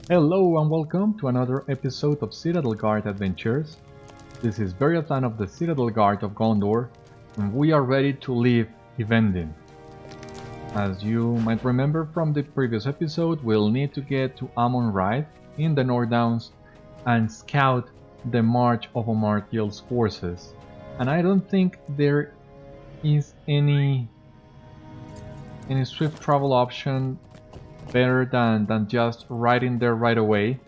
Hello and welcome to another episode of Citadel Guard Adventures. This is Beriathan of the Citadel Guard of Gondor, and we are ready to leave Ivendin. As you might remember from the previous episode, we'll need to get to Amon Raith in the North Downs and scout the march of Omartiel's forces. And I don't think there is any swift travel option better than just riding there right away,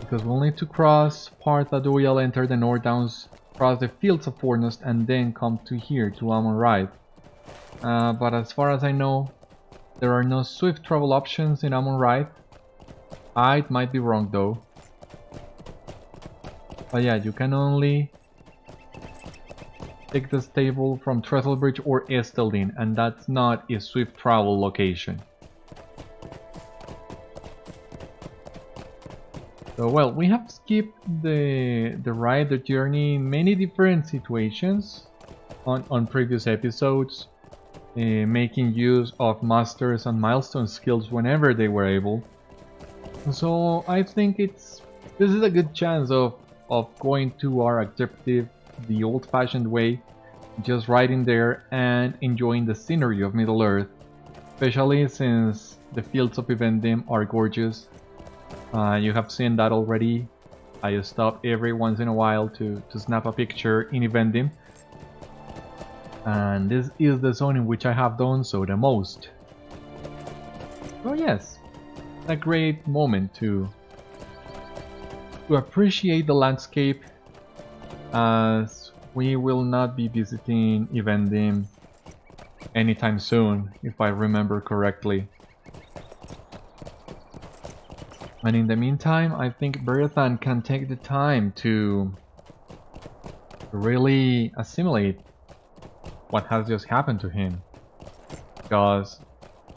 because we'll need to cross Parth Adoyal, enter the North Downs, cross the Fields of Fornost, and then come to here to Amon Raith. But as far as I know, there are no swift travel options in Amon Raith. I might be wrong though. But yeah, you can only take the stable from Trestlebridge or Esteldin, and that's not a swift travel location. So, well, we have skipped the ride, the journey in many different situations on previous episodes, making use of masters and milestone skills whenever they were able. So I think this is a good chance of going to our objective the old-fashioned way, just riding there and enjoying the scenery of Middle-earth, especially since the fields of Ivendim are gorgeous. You have seen that already. I stop every once in a while to snap a picture in Ivendim, and this is the zone in which I have done so the most. So yes, a great moment to appreciate the landscape, as we will not be visiting Ivendim anytime soon, if I remember correctly. And in the meantime, I think Beriathan can take the time to really assimilate what has just happened to him. Because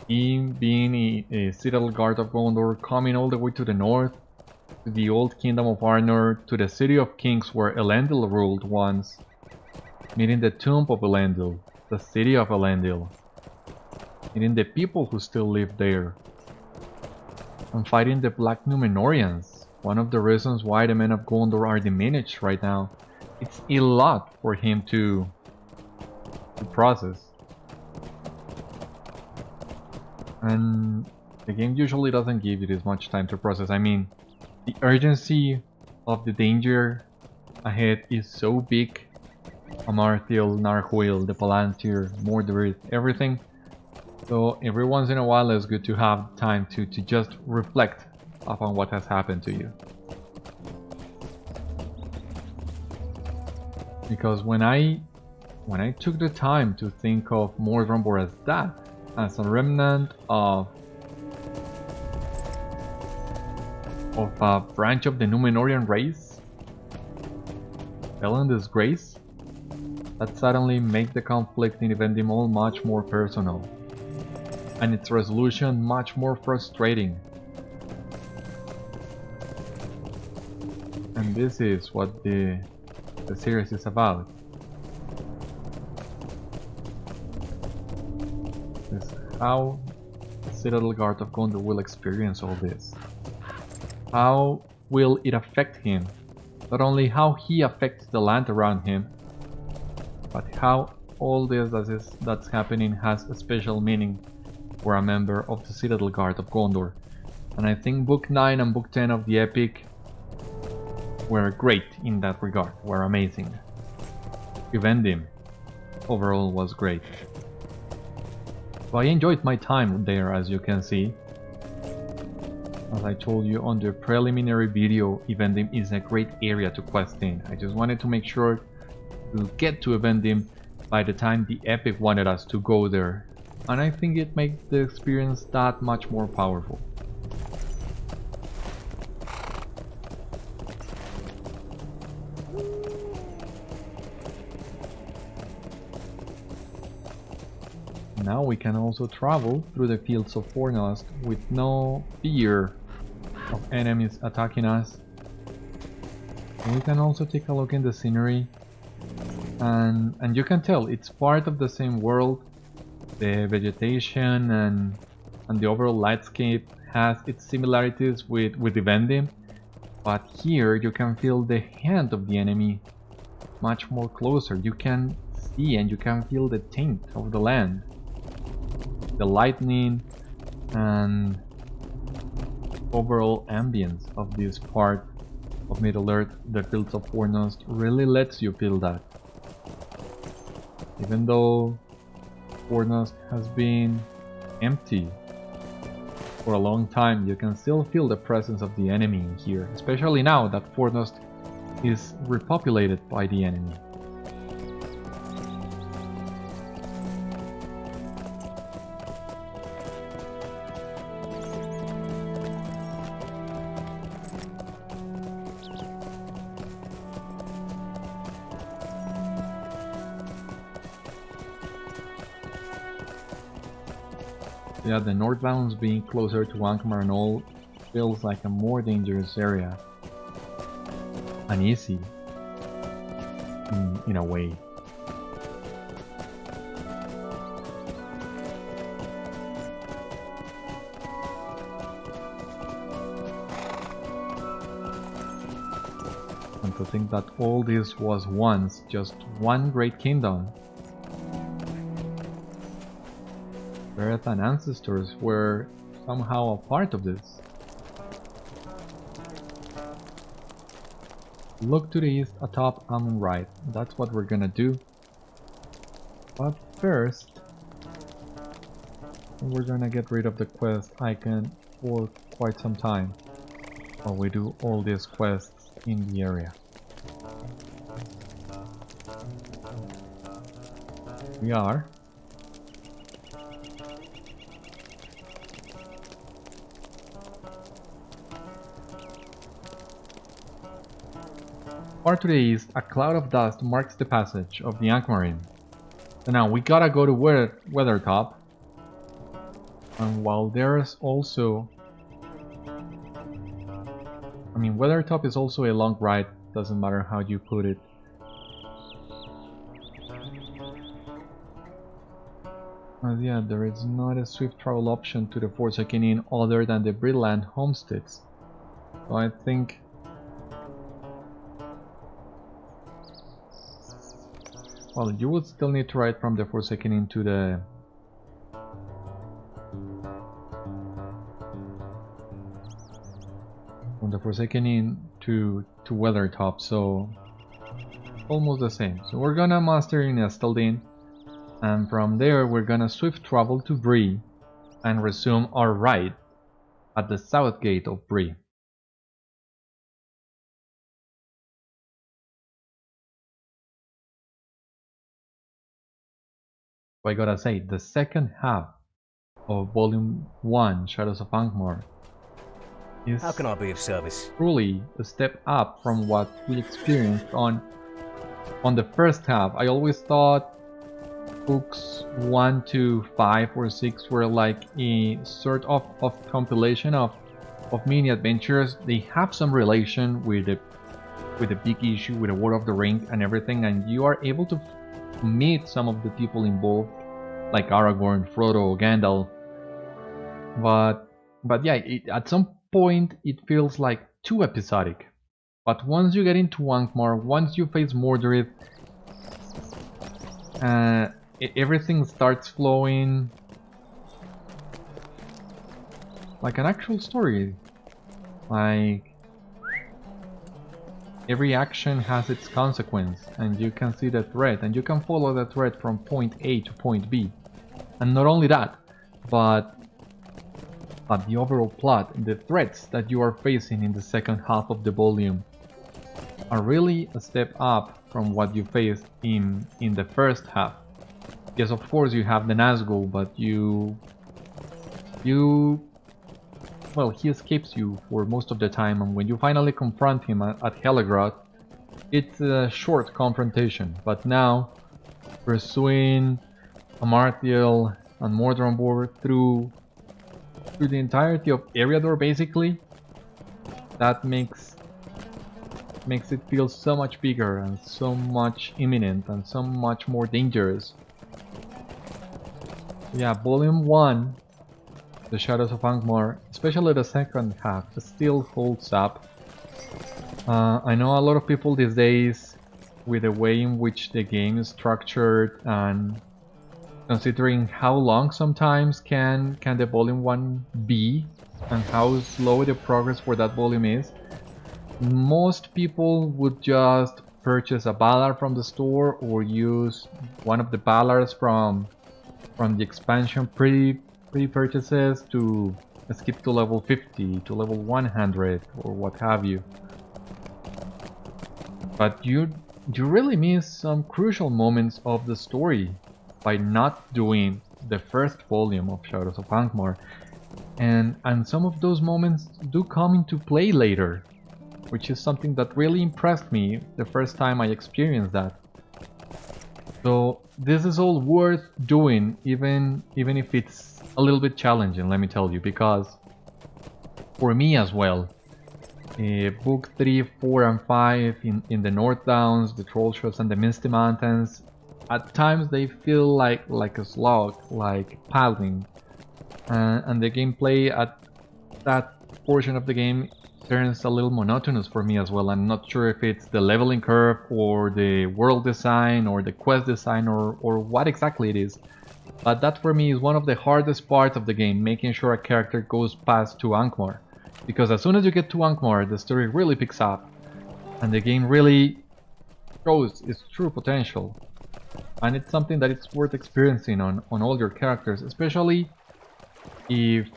him being a Citadel Guard of Gondor, coming all the way to the north, to the old Kingdom of Arnor, to the City of Kings where Elendil ruled once, meeting the tomb of Elendil, the city of Elendil, meeting the people who still live there, and fighting the Black Númenóreans, one of the reasons why the men of Gondor are diminished right now. It's a lot for him to process. And the game usually doesn't give you this much time to process. I mean, the urgency of the danger ahead is so big. Amarthiel, Narhuil, the Palantir, Mordred, everything. So every once in a while it's good to have time to just reflect upon what has happened to you. Because when I took the time to think of Mordrambor as that, as a remnant of a branch of the Númenórean race, fell in disgrace, that suddenly made the conflict in Ivendim all much more personal, and its resolution much more frustrating. And this is what the series is about. Is how the Citadel Guard of Gondor will experience all this. How will it affect him? Not only how he affects the land around him, but how all this that's happening has a special meaning for a member of the Citadel Guard of Gondor. And I think Book 9 and Book 10 of the Epic were great in that regard, were amazing. Ivendim overall was great. So I enjoyed my time there, as you can see. As I told you on the preliminary video, Ivendim is a great area to quest in. I just wanted to make sure to get to Ivendim by the time the Epic wanted us to go there. And I think it makes the experience that much more powerful. Now we can also travel through the Fields of Fornost with no fear of enemies attacking us. And we can also take a look in the scenery, and you can tell it's part of the same world. The vegetation and and the overall landscape has its similarities with Evendim, but here you can feel the hand of the enemy much more closer. You can see and you can feel the taint of the land, the lightning, and overall ambience of this part of Middle-earth. The Fields of Fornost really lets you feel that. Even though Fornost has been empty for a long time, you can still feel the presence of the enemy in here, especially now that Fornost is repopulated by the enemy. Yeah, the Northbounds being closer to Angmar and all feels like a more dangerous area. Uneasy. In a way. And to think that all this was once just one great kingdom. Beriathan ancestors were somehow a part of this. Look to the east atop Amon Raith. That's what we're gonna do. But first, we're gonna get rid of the quest icon for quite some time while we do all these quests in the area. We are far to the east. A cloud of dust marks the passage of the Angmarim. So now we gotta go to Weathertop. And while there's also... Weathertop is also a long ride, doesn't matter how you put it. But yeah, there is not a swift travel option to the Forsaken Inn other than the Bridland homesteads. So I think... well, you would still need to ride from the Forsaken Inn to the... from the Forsaken Inn to Weathertop, so... almost the same. So we're gonna master in Esteldin, and from there we're gonna swift travel to Bree and resume our ride at the south gate of Bree. I gotta say, the second half of Volume 1, Shadows of Angmar, is how can I be of service? Truly a step up from what we experienced on the first half. I always thought books 1 to 5 or 6 were like a sort of compilation of mini adventures. They have some relation with the big issue, with the War of the Ring and everything, and you are able to meet some of the people involved, like Aragorn, Frodo, Gandalf. But yeah, at some point it feels like too episodic. But once you get into Angmar, once you face Mordred, everything starts flowing like an actual story. Like, every action has its consequence, and you can see the thread, and you can follow the thread from point A to point B. And not only that, but the overall plot, the threats that you are facing in the second half of the volume are really a step up from what you faced in the first half. Yes, of course you have the Nazgul, but well, he escapes you for most of the time, and when you finally confront him at Helegrod, it's a short confrontation. But now, pursuing Amarthael and Mordranbor through the entirety of Eriador, basically, that makes it feel so much bigger and so much imminent and so much more dangerous. Yeah, Volume 1 The Shadows of Angmar, especially the second half, still holds up. I know a lot of people these days, with the way in which the game is structured and considering how long sometimes can the volume 1 be and how slow the progress for that volume is, most people would just purchase a ballad from the store or use one of the ballads from the expansion pre-purchases to skip to level 50, to level 100 or what have you. But you really miss some crucial moments of the story by not doing the first volume of Shadows of Angmar. And some of those moments do come into play later, which is something that really impressed me the first time I experienced that. So this is all worth doing, even if it's a little bit challenging, let me tell you, because for me as well, Book 3, 4 and 5 in the North Downs, the Trollshaws and the Misty Mountains, at times they feel like a slog, like paddling. And the gameplay at that portion of the game turns a little monotonous for me as well. I'm not sure if it's the leveling curve or the world design or the quest design or what exactly it is. But that for me is one of the hardest parts of the game, making sure a character goes past to Angmar. Because as soon as you get to Angmar, the story really picks up and the game really shows its true potential. And it's something that it's worth experiencing on all your characters, especially if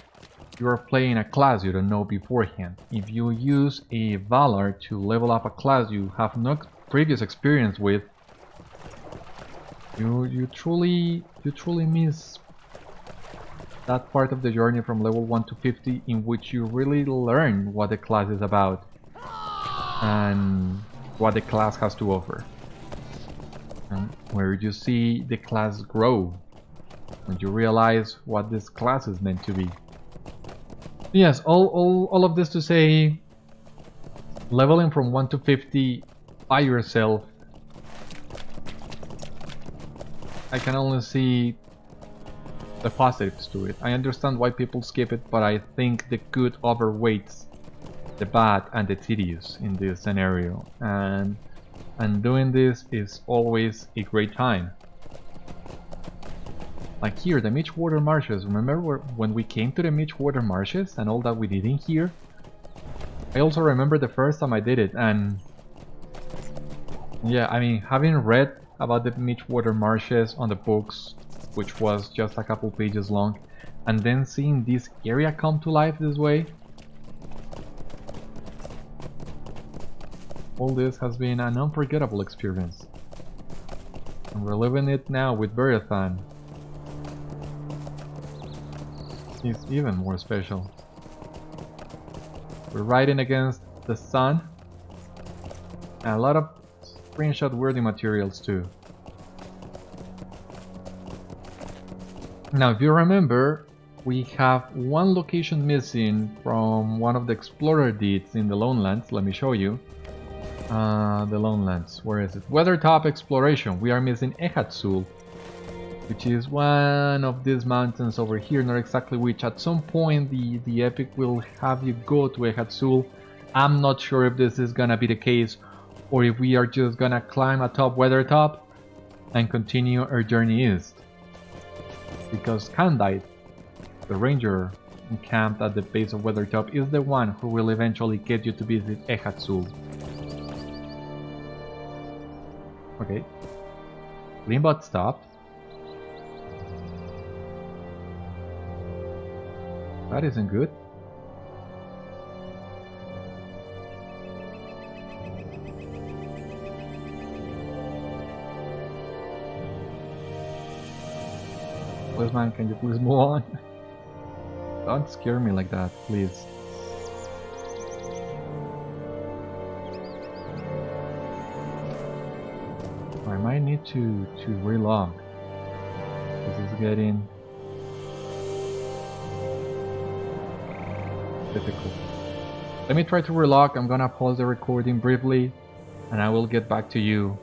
you are playing a class you don't know beforehand. If you use a Valor to level up a class you have no previous experience with, you truly miss that part of the journey from level 1 to 50 in which you really learn what the class is about and what the class has to offer. And where you see the class grow, when you realize what this class is meant to be. Yes, all of this to say, leveling from 1 to 50 by yourself, I can only see the positives to it. I understand why people skip it, but I think the good overweights the bad and the tedious in this scenario, and doing this is always a great time. Like here, the Midgewater Marshes. Remember when we came to the Midgewater Marshes and all that we did in here? I also remember the first time I did it, and yeah, I mean, having read about the Midgewater Marshes on the books, which was just a couple pages long, and then seeing this area come to life this way, all this has been an unforgettable experience. And we're living it now with Beriathan. It's even more special. We're riding against the sun, and a lot of screenshot worthy materials too. Now, if you remember, we have one location missing from one of the explorer deeds in the Lonelands. Let me show you. The Lonelands, where is it? Weathertop exploration. We are missing Ehatsul, which is one of these mountains over here, not exactly which. At some point the epic will have you go to Ehatsul. I'm not sure if this is gonna be the case or if we are just gonna climb atop Weathertop and continue our journey east. Because Candelleth, the ranger encamped at the base of Weathertop, is the one who will eventually get you to visit Ehatsul. Okay. Limbot stopped. That isn't good. Please, man, can you please move on? Don't scare me like that, please. I might need to relog. This is getting difficult. Let me try to relog. I'm gonna pause the recording briefly and I will get back to you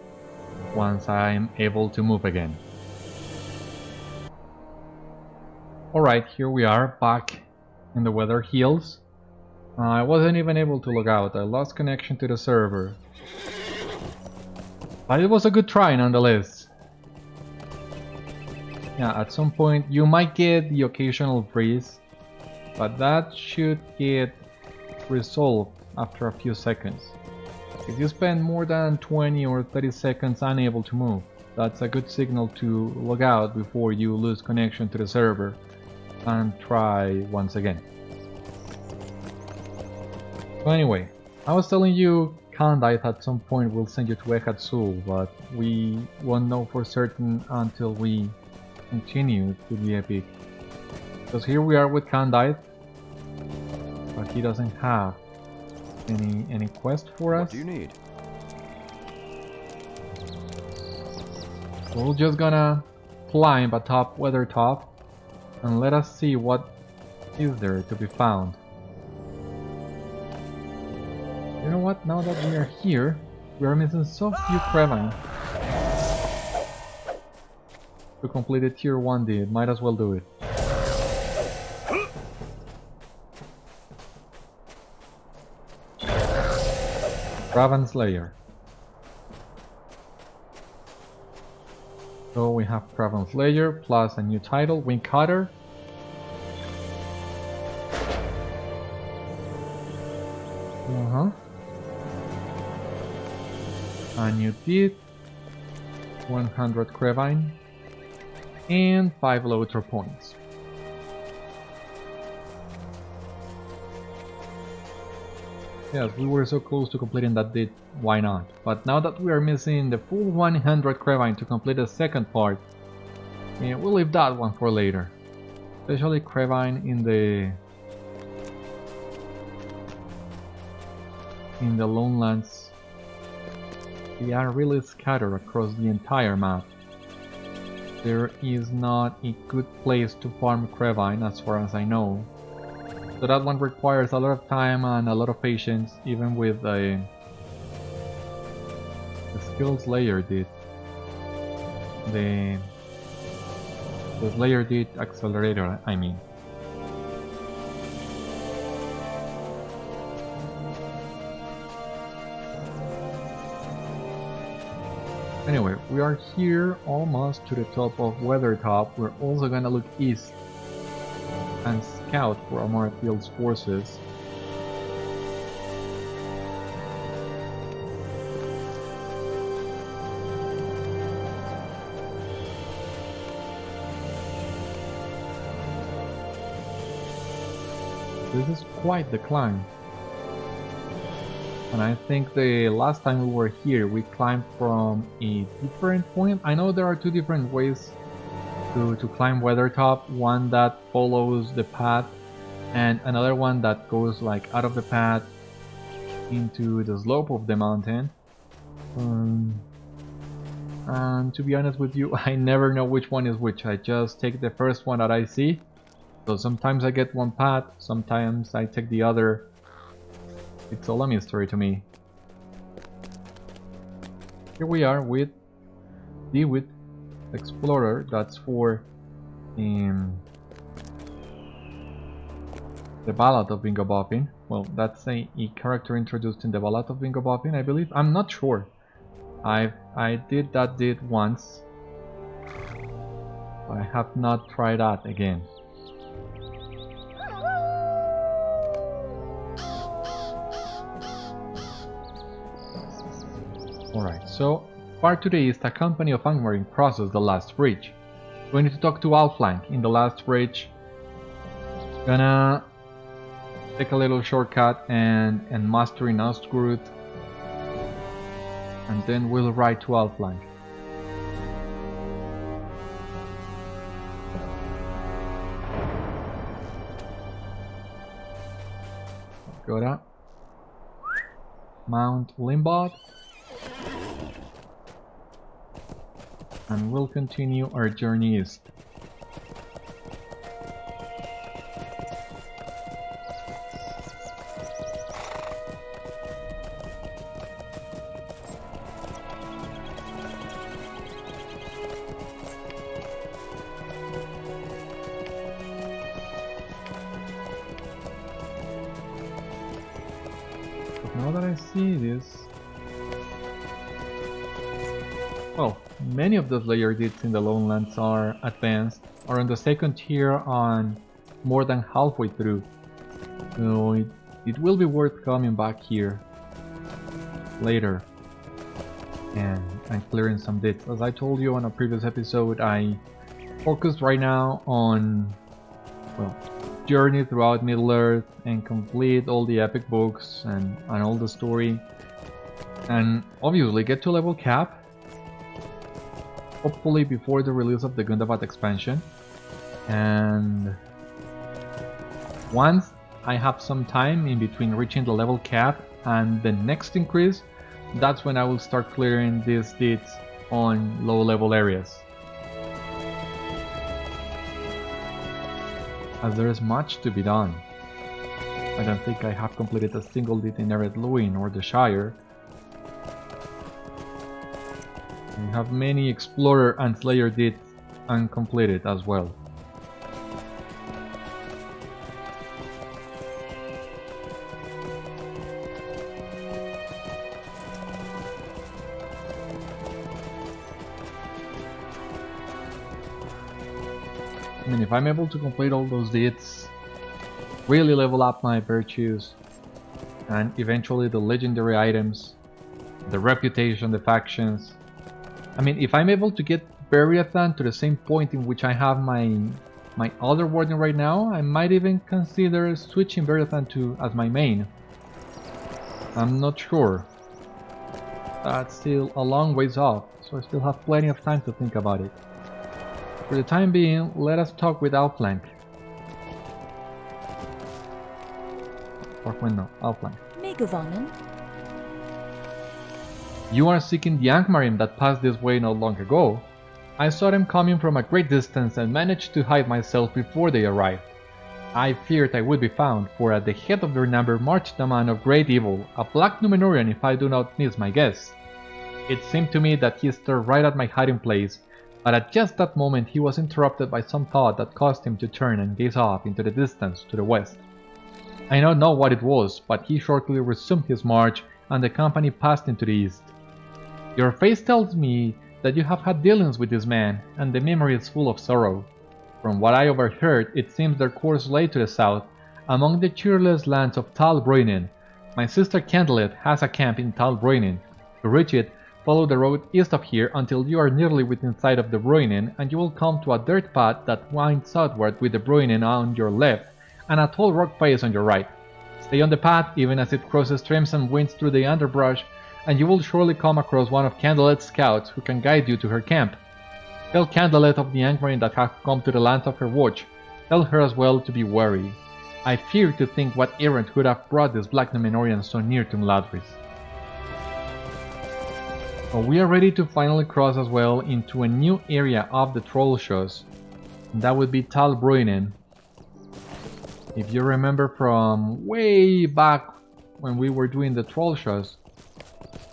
once I'm able to move again. Alright, here we are, back in the Weather Hills. I wasn't even able to log out, I lost connection to the server. But it was a good try nonetheless. Yeah, at some point you might get the occasional freeze, but that should get resolved after a few seconds. If you spend more than 20 or 30 seconds unable to move, that's a good signal to log out before you lose connection to the server and try once again. So anyway, I was telling you Candelleth at some point will send you to Ehatsul, but we won't know for certain until we continue to the epic. Because here we are with Candelleth, but he doesn't have any quest for us. What do you need? So we're just gonna climb atop Weathertop and let us see what is there to be found. You know what, now that we are here, we are missing so few Crevine to complete the tier 1 deed, might as well do it. Raven Slayer. So we have Raven Slayer plus a new title, Wing Cutter. A new deed, 100 Crevine, and 5 LOTRO points. Yes, we were so close to completing that deed, why not? But now that we are missing the full 100 Crevine to complete the second part, yeah, we'll leave that one for later. Especially Crevine in the Lonelands. They are really scattered across the entire map. There is not a good place to farm Crevine as far as I know. So that one requires a lot of time and a lot of patience, even with the skills layer did. The layer did accelerator, I mean. Anyway, we are here almost to the top of Weathertop. We're also gonna look east and scout for Amon Raith's forces. This is quite the climb. And I think the last time we were here, we climbed from a different point. I know there are two different ways to climb Weathertop. One that follows the path, and another one that goes like out of the path into the slope of the mountain. And to be honest with you, I never know which one is which. I just take the first one that I see. So sometimes I get one path, sometimes I take the other. It's all a mystery to me. Here we are with the Explorer. That's for the Ballad of Bingo Boffin. Well, that's a character introduced in the Ballad of Bingo Boffin, I believe. I'm not sure. I did that deed once. I have not tried that again. Alright, so far to the east, a company of Angmarim crosses the last bridge. We need to talk to Outflank in the last bridge. Gonna take a little shortcut and master in Ostgroot. And then we'll ride to Outflank. Gotta Mount Limbot. And we'll continue our journey east. Now that I see this... Well, many of the Slayer deeds in the Lowlands are advanced, or on the second tier on more than halfway through. So it will be worth coming back here later and clearing some deeds. As I told you on a previous episode, I focused right now on, well, journey throughout Middle-earth and complete all the epic books and all the story, and obviously get to level cap, hopefully before the release of the Gundabad expansion. And once I have some time in between reaching the level cap and the next increase, that's when I will start clearing these deeds on low level areas, as there is much to be done. I don't think I have completed a single deed in Ered Luin or the Shire. We have many Explorer and Slayer deeds uncompleted as well. I mean, if I'm able to complete all those deeds, really level up my virtues, and eventually the legendary items, the reputation, the factions. I mean, if I'm able to get Beriathan to the same point in which I have my other warden right now, I might even consider switching Beriathan as my main. I'm not sure. That's still a long ways off, so I still have plenty of time to think about it. For the time being, let us talk with Outflank. Or when no, Outflank. Megavonen. You are seeking the Angmarim that passed this way not long ago. I saw them coming from a great distance and managed to hide myself before they arrived. I feared I would be found, for at the head of their number marched a man of great evil, a black Númenórean if I do not miss my guess. It seemed to me that he stared right at my hiding place, but at just that moment he was interrupted by some thought that caused him to turn and gaze off into the distance to the west. I don't know what it was, but he shortly resumed his march and the company passed into the east. Your face tells me that you have had dealings with this man, and the memory is full of sorrow. From what I overheard, it seems their course lay to the south, among the cheerless lands of Tâl Bruinen. My sister Candelleth has a camp in Tâl Bruinen. To reach it, follow the road east of here until you are nearly within sight of the Bruinen, and you will come to a dirt path that winds southward with the Bruinen on your left and a tall rock face on your right. Stay on the path even as it crosses streams and winds through the underbrush, and you will surely come across one of Candelleth's scouts who can guide you to her camp. Tell Candelleth of the Angmarim that have come to the land of her watch. Tell her as well to be wary. I fear to think what errand could have brought this black Númenórean so near to Mladris. But we are ready to finally cross as well into a new area of the Trollshaws, and that would be Tâl Bruinen. If you remember from way back when we were doing the Trollshaws,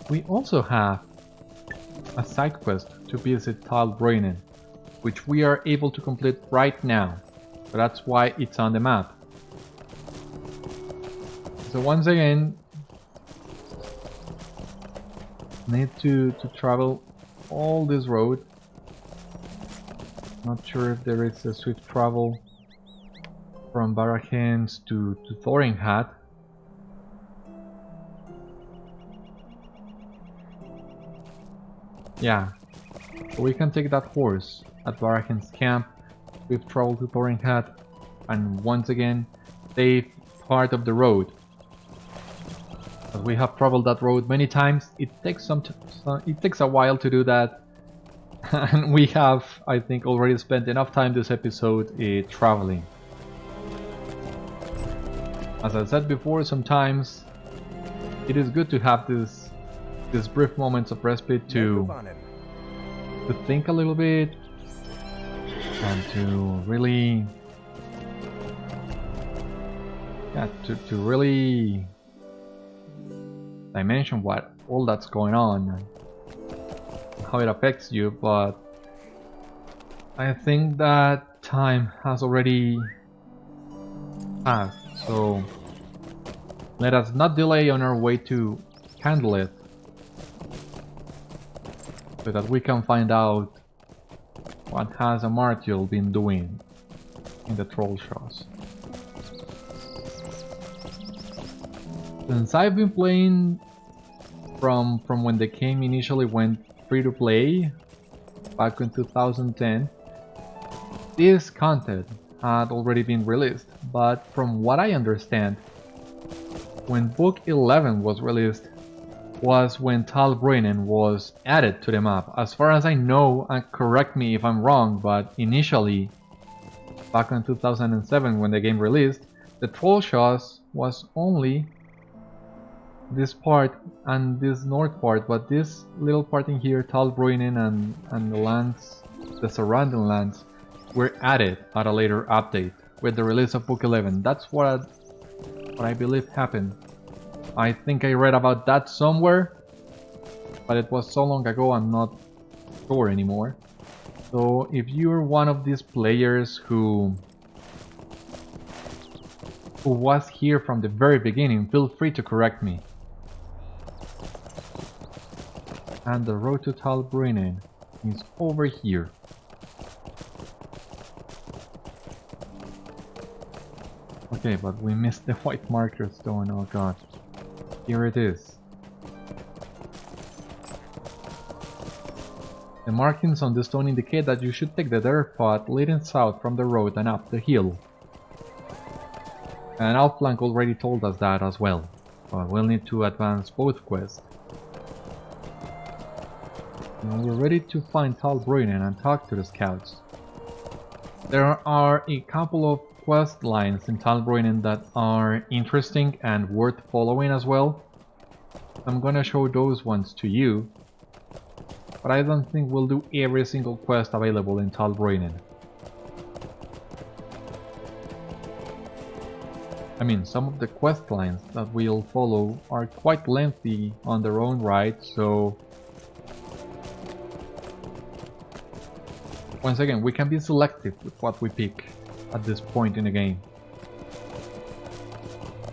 we also have a side quest to visit Tâl Bruinen, which we are able to complete right now, so that's why it's on the map. So once again, need to travel all this road. Not sure if there is a swift travel from Barakhens to Thorinhat. Yeah, so we can take that horse at Barakhens camp. We've traveled to Thorinhat and once again save part of the road. As we have traveled that road many times, it takes a while to do that, and we have, I think, already spent enough time this episode traveling. As I said before, sometimes it is good to have these brief moments of respite to think a little bit and to really, to really dimension what all that's going on and how it affects you. But I think that time has already passed, so Let us not delay on our way to Candelleth, so that we can find out what has Amartiel been doing in the Trollshaws. Since I've been playing from when the game initially went free to play back in 2010, this content had already been released, but from what I understand, when Book 11 was released was when Tâl Bruinen was added to the map. As far as I know, and correct me if I'm wrong, but initially, back in 2007 when the game released, the Trollshaws was only this part and this north part, but this little part in here, Tâl Bruinen and the lands, the surrounding lands, were added at a later update with the release of Book 11. That's what I believe happened. I think I read about that somewhere, but it was so long ago I'm not sure anymore. So if you're one of these players who was here from the very beginning, feel free to correct me. And the road to Tâl Bruinen is over here. Okay, but we missed the white marker stone, oh god. Here it is. The markings on the stone indicate that you should take the dirt path leading south from the road and up the hill. And Outflank already told us that as well, but we'll need to advance both quests. Now we're ready to find Tâl Bruinen and talk to the scouts. There are a couple of quest lines in Tâl Bruinen that are interesting and worth following as well. I'm gonna show those ones to you, but I don't think we'll do every single quest available in Tâl Bruinen. I mean, some of the quest lines that we'll follow are quite lengthy on their own right, so once again, we can be selective with what we pick at this point in the game.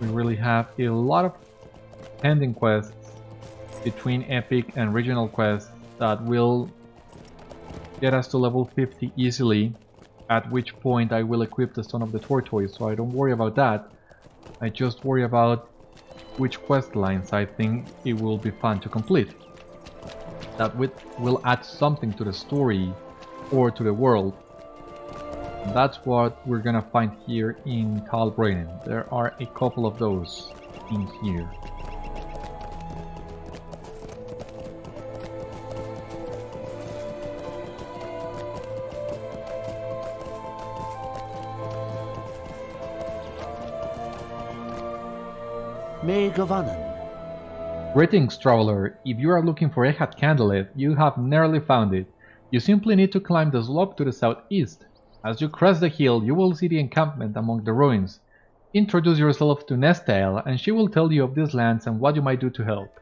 We really have a lot of pending quests between epic and regional quests that will get us to level 50 easily, at which point I will equip the Stone of the Tortoise, so I don't worry about that. I just worry about which quest lines I think it will be fun to complete. That will add something to the story or to the world. That's what we're gonna find here in Tâl Bruinen. There are a couple of those in here. Greetings, traveler. If you are looking for Candelleth, you have nearly found it. You simply need to climb the slope to the southeast. As you crest the hill, you will see the encampment among the ruins. Introduce yourself to Tâl, and she will tell you of these lands and what you might do to help.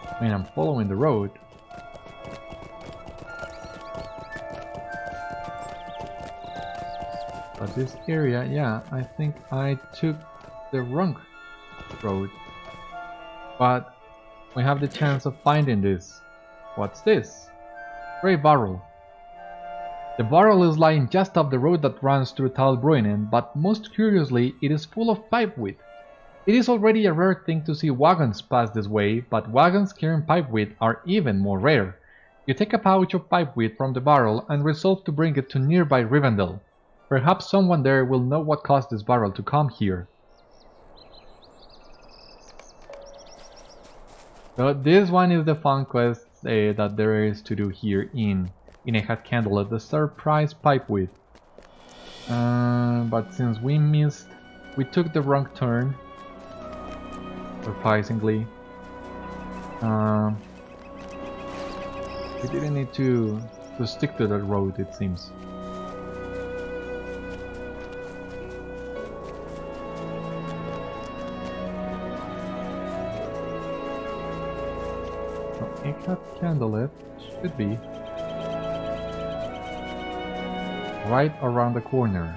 I mean, I'm following the road. But this area, yeah, I think I took the wrong road. But we have the chance of finding this. What's this? Grey barrel. The barrel is lying just off the road that runs through Tâl Bruinen, but most curiously, it is full of pipeweed. It is already a rare thing to see wagons pass this way, but wagons carrying pipeweed are even more rare. You take a pouch of pipeweed from the barrel and resolve to bring it to nearby Rivendell. Perhaps someone there will know what caused this barrel to come here. So this one is the fun quest that there is to do here in Candelleth, the surprise pipeweed. But since we took the wrong turn. Surprisingly, we didn't need to stick to that road, it seems. Candelleth should be right around the corner.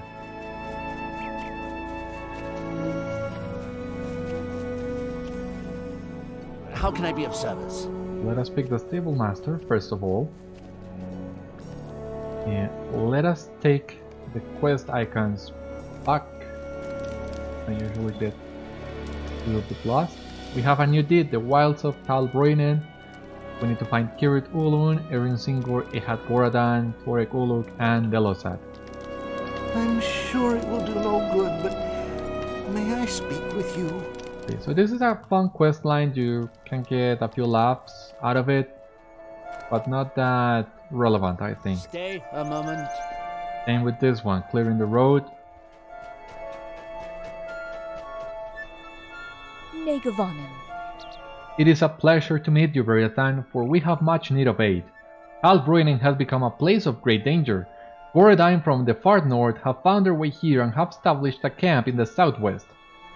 How can I be of service? Let us pick the stable master first of all. And let us take the quest icons back. I usually get a little bit lost. We have a new deed, the Wilds of Tâl Bruinen. We need to find Kirit Ulun, Erin Singor, Ehat Goradan, Torek Uluk, and Delosat. I'm sure it will do no good, but may I speak with you? Okay, so this is a fun quest line. You can get a few laughs out of it, but not that relevant, I think. Stay a moment. Same with this one, clearing the road. Negavonen. It is a pleasure to meet you, Beriathan, for we have much need of aid. Tâl Bruinen has become a place of great danger. Goradine from the far north have found their way here and have established a camp in the southwest.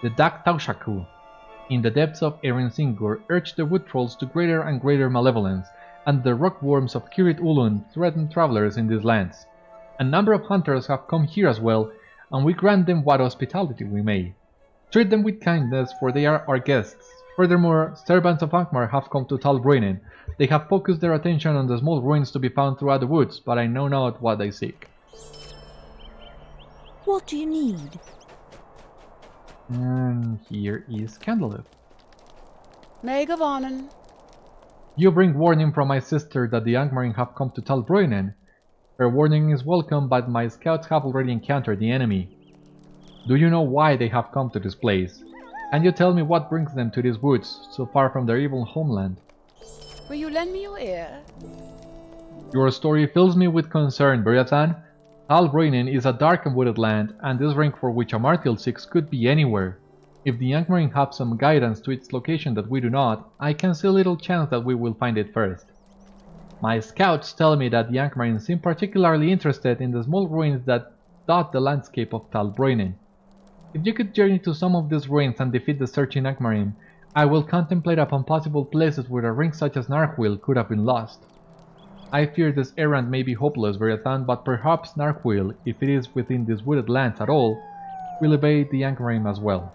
The Dak Taushaku, in the depths of Erin Singor, urge the wood trolls to greater and greater malevolence, and the rockworms of Kirit Ulun threaten travelers in these lands. A number of hunters have come here as well, and we grant them what hospitality we may. Treat them with kindness, for they are our guests. Furthermore, servants of Angmar have come to Tâl Bruinen. They have focused their attention on the small ruins to be found throughout the woods, but I know not what they seek. What do you need? And here is Candelleth. Negavonen. You bring warning from my sister that the Angmarim have come to Tâl Bruinen. Her warning is welcome, but my scouts have already encountered the enemy. Do you know why they have come to this place? Can you tell me what brings them to these woods, so far from their evil homeland? Will you lend me your ear? Your story fills me with concern, Beriathan. Tâl Bruinen is a dark and wooded land, and this ring for which Amartil seeks could be anywhere. If the Angmarim have some guidance to its location that we do not, I can see little chance that we will find it first. My scouts tell me that the Angmarim seem particularly interested in the small ruins that dot the landscape of Tâl Bruinen. If you could journey to some of these ruins and defeat the searching Angmarim, I will contemplate upon possible places where a ring such as Narhuil could have been lost. I fear this errand may be hopeless, Beriathan, but perhaps Narhuil, if it is within these wooded lands at all, will evade the Angmarim as well.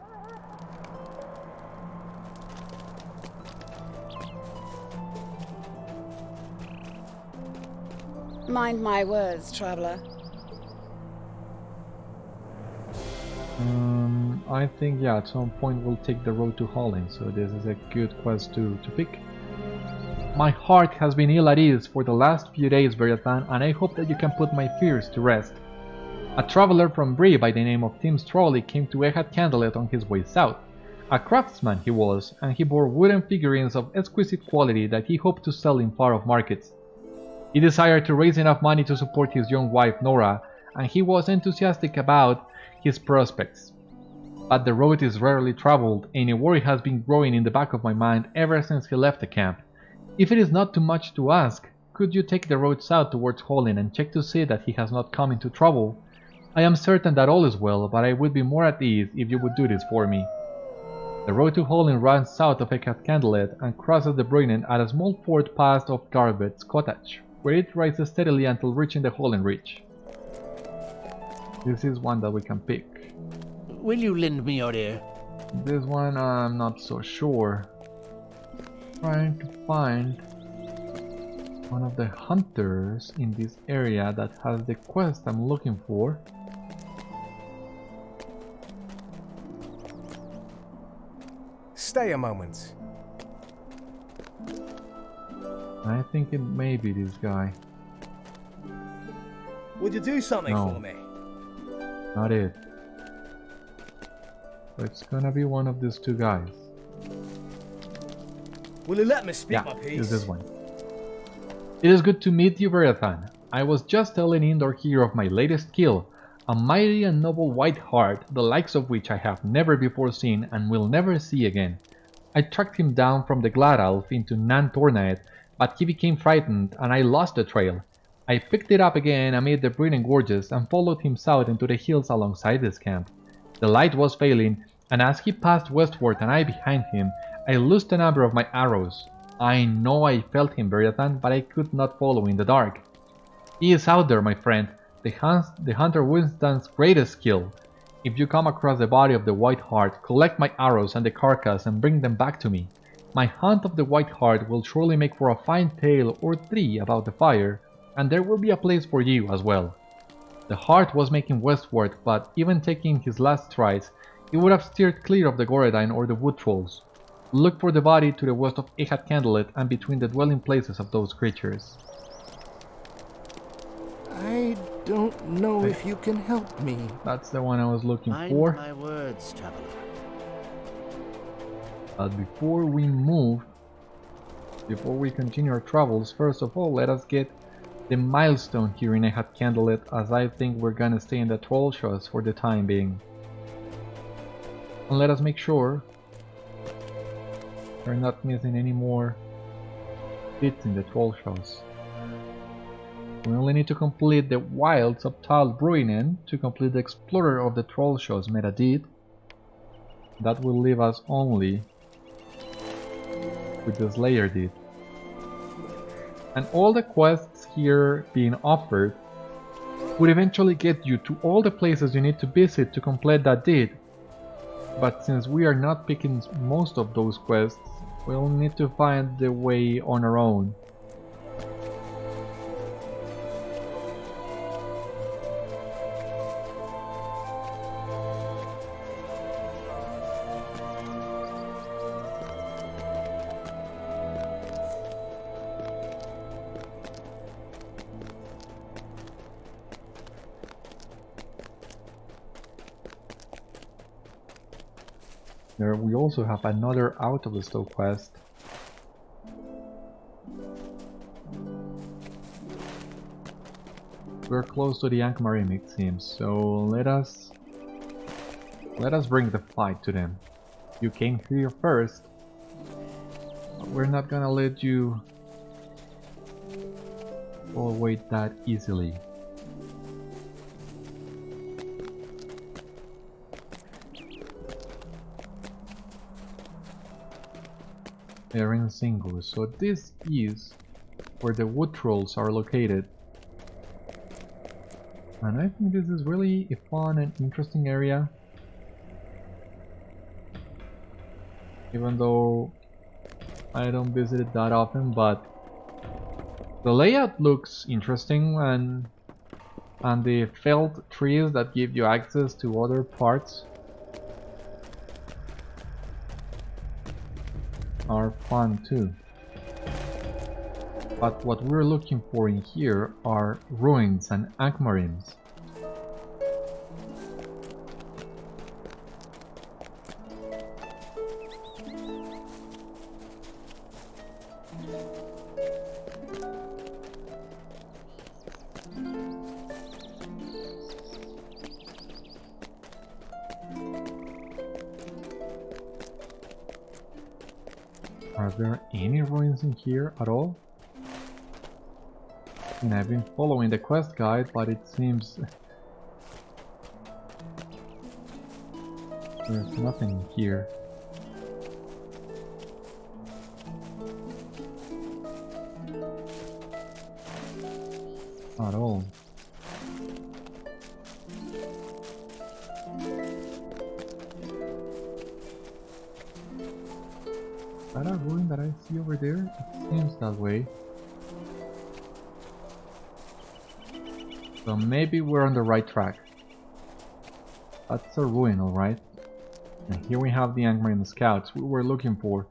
Mind my words, traveler. I think, yeah, at some point we'll take the road to Holland, so this is a good quest to pick. My heart has been ill at ease for the last few days, Beriathan, and I hope that you can put my fears to rest. A traveler from Bree by the name of Tim Trolley came to Ehat Candelleth on his way south. A craftsman he was, and he bore wooden figurines of exquisite quality that he hoped to sell in far-off markets. He desired to raise enough money to support his young wife Nora, and he was enthusiastic about his prospects. But the road is rarely traveled, and a worry has been growing in the back of my mind ever since he left the camp. If it is not too much to ask, could you take the road south towards Holland and check to see that he has not come into trouble? I am certain that all is well, but I would be more at ease if you would do this for me. The road to Holland runs south of Ehat Candelleth and crosses the Bruinen at a small ford past of Garvet's cottage, where it rises steadily until reaching the Holland Reach. This is one that we can pick. Will you lend me your ear? This one I'm not so sure. Trying to find one of the hunters in this area that has the quest I'm looking for. Stay a moment. I think it may be this guy. Would you do something No. for me? Not it. But it's gonna be one of these two guys. Will you let me speak Yeah, my it's piece? this one. It is good to meet you, Beriathan. I was just telling Indor here of my latest kill, a mighty and noble white hart, the likes of which I have never before seen and will never see again. I tracked him down from the Glad Elf into Nan Tornaed, but he became frightened and I lost the trail. I picked it up again amid the Bruinen gorges and followed him south into the hills alongside this camp. The light was failing, and as he passed westward and I behind him, I loosed a number of my arrows. I know I felt him, Beriathan, but I could not follow in the dark. He is out there, my friend, the hunter Wistan's greatest skill. If you come across the body of the White Hart, collect my arrows and the carcass and bring them back to me. My hunt of the White Hart will surely make for a fine tale or three about the fire, and there will be a place for you as well. The Hart was making westward, but even taking his last strides, he would have steered clear of the Goredine or the Wood Trolls. Look for the body to the west of Candelleth and between the dwelling places of those creatures. I don't know if you can help me. That's the one I was looking Mind for. my words, traveler. But before we continue our travels, first of all, let us get the milestone here in Candelleth, as I think we're gonna stay in the Trollshaws for the time being. And let us make sure we're not missing any more bits in the Trollshaws. We only need to complete the Wilds of Tâl Bruinen to complete the Explorer of the Trollshaws meta deed. That will leave us only with the Slayer deed. And all the quests here being offered would eventually get you to all the places you need to visit to complete that deed. But since we are not picking most of those quests, we'll need to find the way on our own. There we also have another Out of the Stow quest. We're close to the Angmarim, it seems, so let us bring the fight to them. You came here first, but we're not gonna let you go away that easily. They're in single, so this is where the Wood Trolls are located. And I think this is really a fun and interesting area. Even though I don't visit it that often, but the layout looks interesting, and the felled trees that give you access to other parts are fun too. But what we're looking for in here are ruins and Angmarims. Are there any ruins in here at all? And I've been following the quest guide, but it seems there's nothing here. At all. Is that a ruin that I see over there? It seems that way. So maybe we're on the right track. That's a ruin, alright. And here we have the Angmarim scouts we were looking for.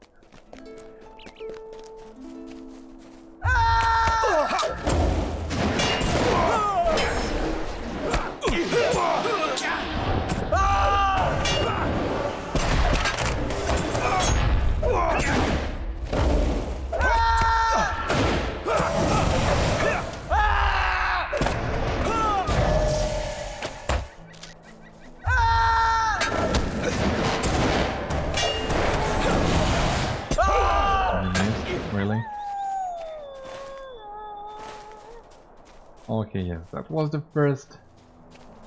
Okay, yes, that was the first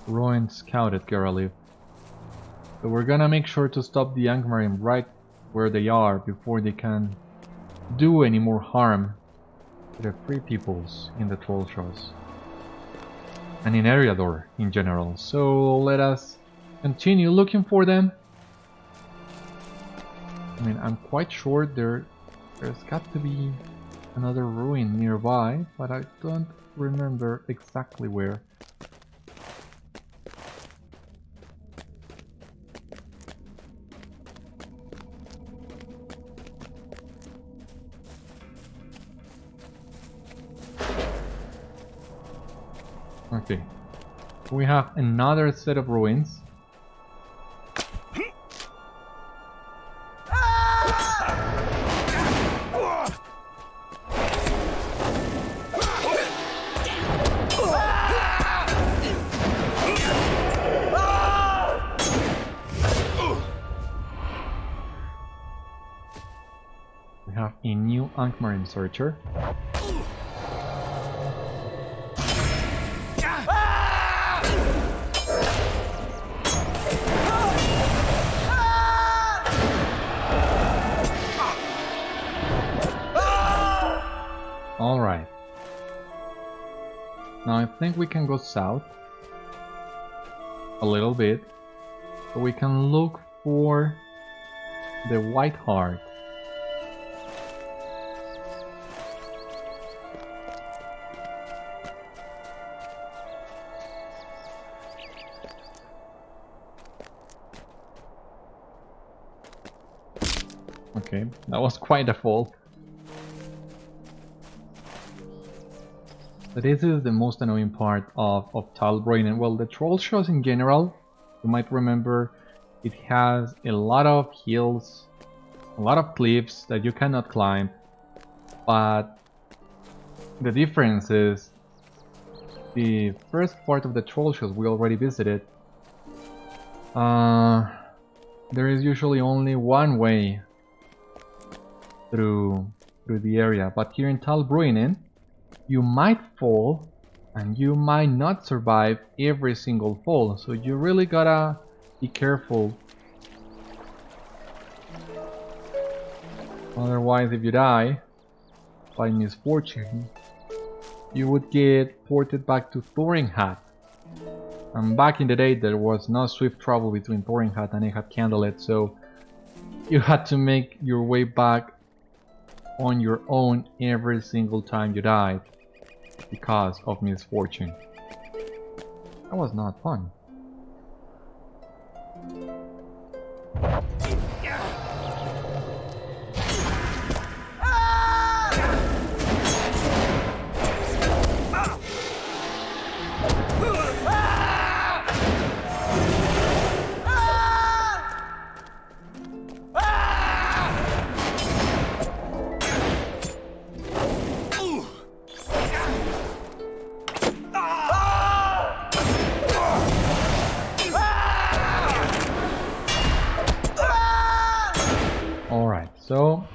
ruin scouted, Geralif. So we're gonna make sure to stop the Angmarim right where they are before they can do any more harm to the free peoples in the Trollshaws and in Eriador in general. So let us continue looking for them. I mean, I'm quite sure there's got to be another ruin nearby, but I don't remember exactly where. Okay, we have another set of ruins. We have a new Angmarim searcher. Alright. Now I think we can go south a little bit, so we can look for the white hart. Okay, that was quite a fall. But this is the most annoying part of Tâl Bruinen. Well, the Trollshaws in general, you might remember, it has a lot of hills, a lot of cliffs that you cannot climb. But the difference is, the first part of the Trollshaws we already visited, there is usually only one way through the area. But here in Tâl Bruinen, you might fall and you might not survive every single fall, so you really gotta be careful. Otherwise, if you die by misfortune, you would get ported back to Thorinhat. And back in the day there was no swift travel between Thorinhat and Candelleth, so you had to make your way back on your own every single time you died because of misfortune. That was not fun. So,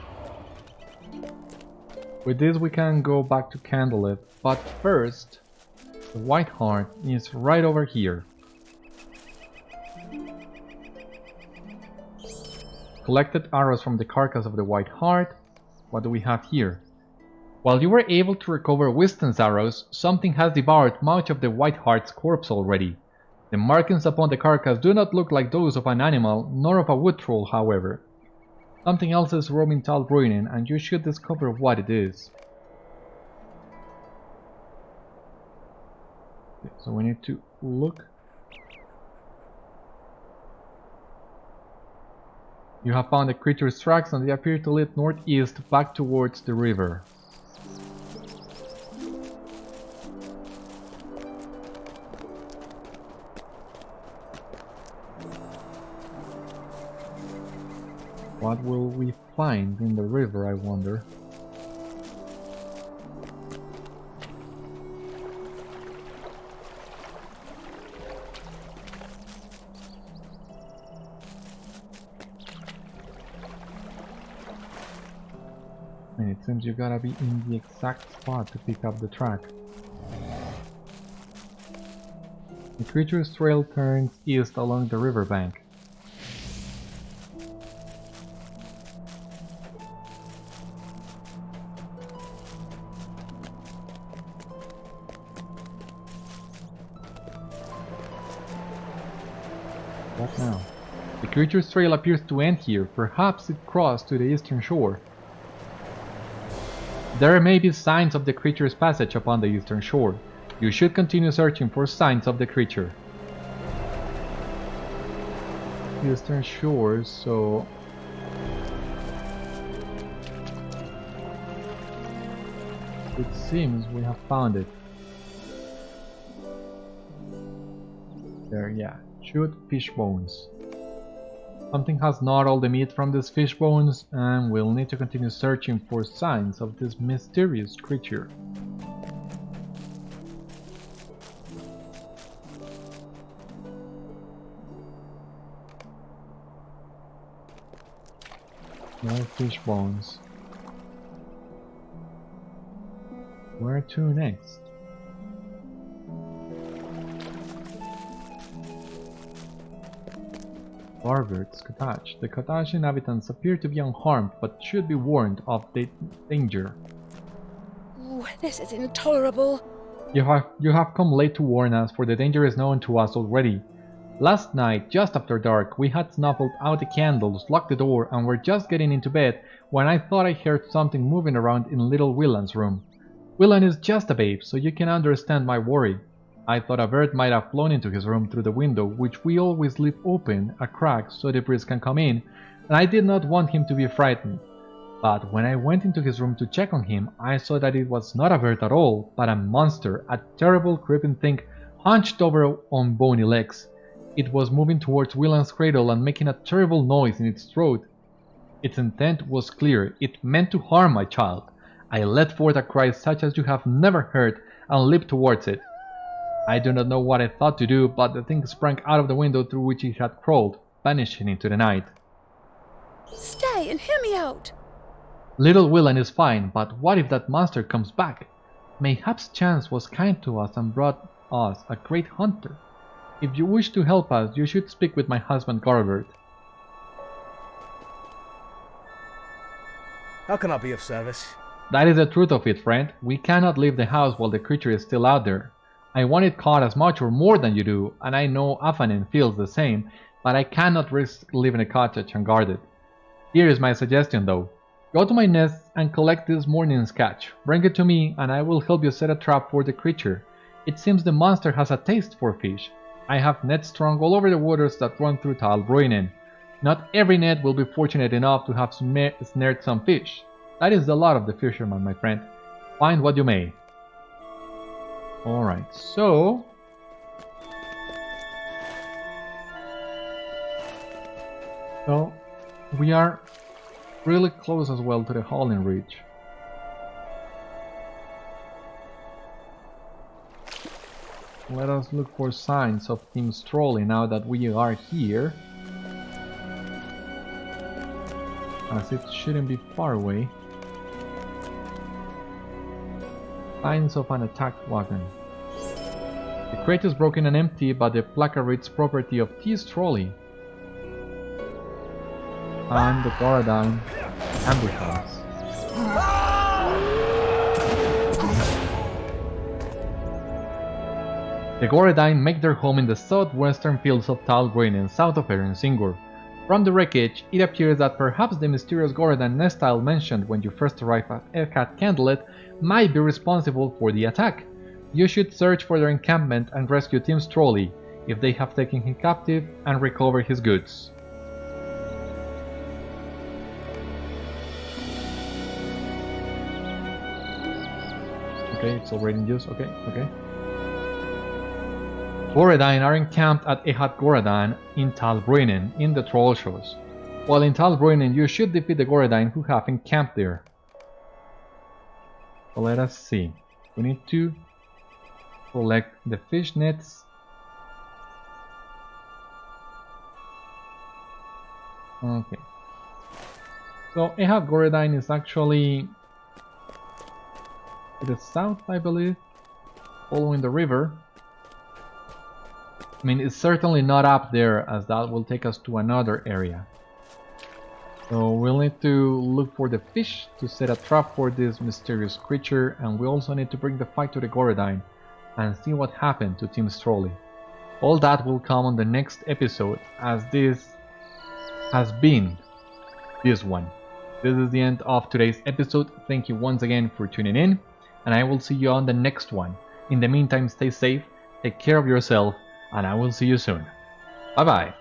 with this we can go back to Candelleth, but first, the white hart is right over here. Collected arrows from the carcass of the white hart. What do we have here? While you were able to recover Wistan's arrows, something has devoured much of the white hart's corpse already. The markings upon the carcass do not look like those of an animal, nor of a wood troll, however. Something else is roaming Tâl Bruinen, and you should discover what it is. Okay, so we need to look. You have found the creature's tracks, and they appear to lead northeast back towards the river. What will we find in the river, I wonder? And it seems you gotta be in the exact spot to pick up the track. The creature's trail turns east along the riverbank. What now? The creature's trail appears to end here. Perhaps it crossed to the eastern shore. There may be signs of the creature's passage upon the eastern shore. You should continue searching for signs of the creature. Eastern shore, so... it seems we have found it. There, yeah. Shoot fish bones. Something has gnawed all the meat from these fish bones, and we'll need to continue searching for signs of this mysterious creature. More fish bones. Where to next? Barbert's cottage. The cottage inhabitants appear to be unharmed, but should be warned of the danger. Ooh, this is intolerable. You have come late to warn us, for the danger is known to us already. Last night, just after dark, we had snuffled out the candles, locked the door, and were just getting into bed when I thought I heard something moving around in little Willan's room. Willan is just a babe, so you can understand my worry. I thought a bird might have flown into his room through the window, which we always leave open a crack so the breeze can come in, and I did not want him to be frightened. But when I went into his room to check on him, I saw that it was not a bird at all, but a monster, a terrible creeping thing hunched over on bony legs. It was moving towards Willan's cradle and making a terrible noise in its throat. Its intent was clear. It meant to harm my child. I let forth a cry such as you have never heard and leaped towards it. I do not know what I thought to do, but the thing sprang out of the window through which it had crawled, vanishing into the night. Stay and hear me out. Little Willan is fine, but what if that monster comes back? Mayhaps chance was kind to us and brought us a great hunter. If you wish to help us, you should speak with my husband Garbert. How can I be of service? That is the truth of it, friend. We cannot leave the house while the creature is still out there. I want it caught as much or more than you do, and I know Afanin feels the same, but I cannot risk leaving a cottage unguarded. Here is my suggestion though. Go to my nest and collect this morning's catch. Bring it to me, and I will help you set a trap for the creature. It seems the monster has a taste for fish. I have nets strung all over the waters that run through Tâl Bruinen. Not every net will be fortunate enough to have snared some fish. That is the lot of the fisherman, my friend. Find what you may. Alright, so... we are really close as well to the Howling Ridge. Let us look for signs of things trolling now that we are here. As it shouldn't be far away. Signs of an attacked wagon. The crate is broken and empty, but the placard reads property of T's trolley. And the Beriathan ambush us. The Beriathan make their home in the southwestern fields of Tâl Bruinen, south of Erin Singur. From the wreckage, it appears that perhaps the mysterious Beriathan nest tile mentioned when you first arrived at Candelleth might be responsible for the attack. You should search for their encampment and rescue Tim's trolley, if they have taken him captive, and recover his goods. Okay, it's already in use. Okay. Beriathan are encamped at Ehat Beriathan in Tâl Bruinen in the Trollshaws. While in Tâl Bruinen, you should defeat the Beriathan who have encamped there. So let us see. We need to collect the fish nets. Okay. So Ehat Beriathan is actually to the south, I believe, following the river. I mean, it's certainly not up there, as that will take us to another area. So we'll need to look for the fish to set a trap for this mysterious creature, and we also need to bring the fight to the Beriathan and see what happened to Tim's trolley. All that will come on the next episode, as this has been this one. This is the end of today's episode. Thank you once again for tuning in, and I will see you on the next one. In the meantime, stay safe, take care of yourself, and I will see you soon. Bye bye.